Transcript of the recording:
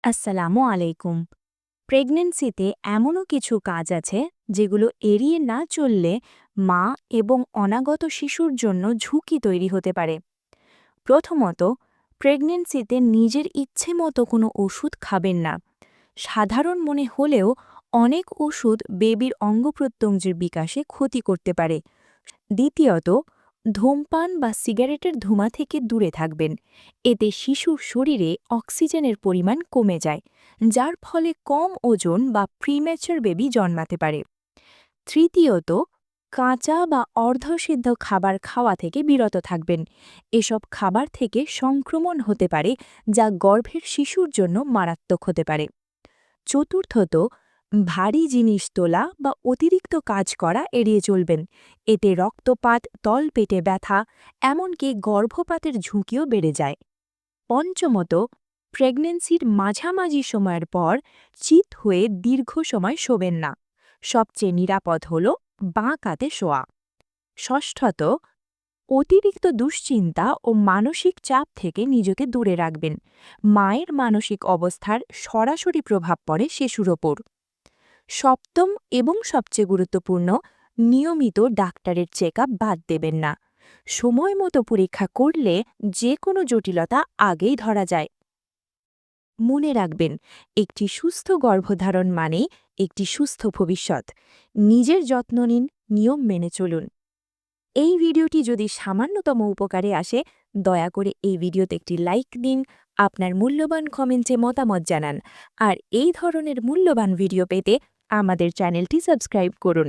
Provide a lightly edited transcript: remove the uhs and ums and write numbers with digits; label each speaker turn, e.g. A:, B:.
A: আসসালামু আলাইকুম। প্রেগন্যান্সিতে এমনও কিছু কাজ আছে যেগুলো এড়িয়ে না চললে মা এবং অনাগত শিশুর জন্য ঝুঁকি তৈরি হতে পারে। প্রথমত, প্রেগন্যান্সিতে নিজের ইচ্ছে মতো কোনো ওষুধ খাবেন না। সাধারণ মনে হলেও অনেক ওষুধ বেবির অঙ্গপ্রত্যঙ্গের বিকাশে ক্ষতি করতে পারে। দ্বিতীয়ত, ধূমপান বা সিগারেটের ধোঁয়া থেকে দূরে থাকবেন। এতে শিশুর শরীরে অক্সিজেনের পরিমাণ কমে যায়, যার ফলে কম ওজন বা প্রিম্যাচার বেবি জন্মাতে পারে। তৃতীয়ত, কাঁচা বা অর্ধসিদ্ধ খাবার খাওয়া থেকে বিরত থাকবেন। এসব খাবার থেকে সংক্রমণ হতে পারে, যা গর্ভের শিশুর জন্য মারাত্মক হতে পারে। চতুর্থত, ভারী জিনিস তোলা বা অতিরিক্ত কাজ করা এড়িয়ে চলবেন। এতে রক্তপাত, তলপেটে ব্যথা, এমনকি গর্ভপাতের ঝুঁকিও বেড়ে যায়। পঞ্চমত, প্রেগন্যান্সির মাঝামাঝি সময়ের পর চিত হয়ে দীর্ঘ সময় শোবেন না। সবচেয়ে নিরাপদ হল বাঁ কাতে শোয়া। ষষ্ঠত, অতিরিক্ত দুশ্চিন্তা ও মানসিক চাপ থেকে নিজেকে দূরে রাখবেন। মায়ের মানসিক অবস্থার সরাসরি প্রভাব পড়ে শিশুর ওপর। সপ্তম এবং সবচেয়ে গুরুত্বপূর্ণ, নিয়মিত ডাক্তারের চেকআপ বাদ দেবেন না। সময় মতো পরীক্ষা করলে যে কোনো জটিলতা আগেই ধরা যায়। মনে রাখবেন, একটি সুস্থ গর্ভধারণ মানেই একটি সুস্থ ভবিষ্যৎ। নিজের যত্ন নিন, নিয়ম মেনে চলুন। এই ভিডিওটি যদি সামান্যতম উপকারে আসে, দয়া করে এই ভিডিওতে একটি লাইক দিন, আপনার মূল্যবান কমেন্টে মতামত জানান, আর এই ধরনের মূল্যবান ভিডিও পেতে আমাদের চ্যানেলটি সাবস্ক্রাইব করুন।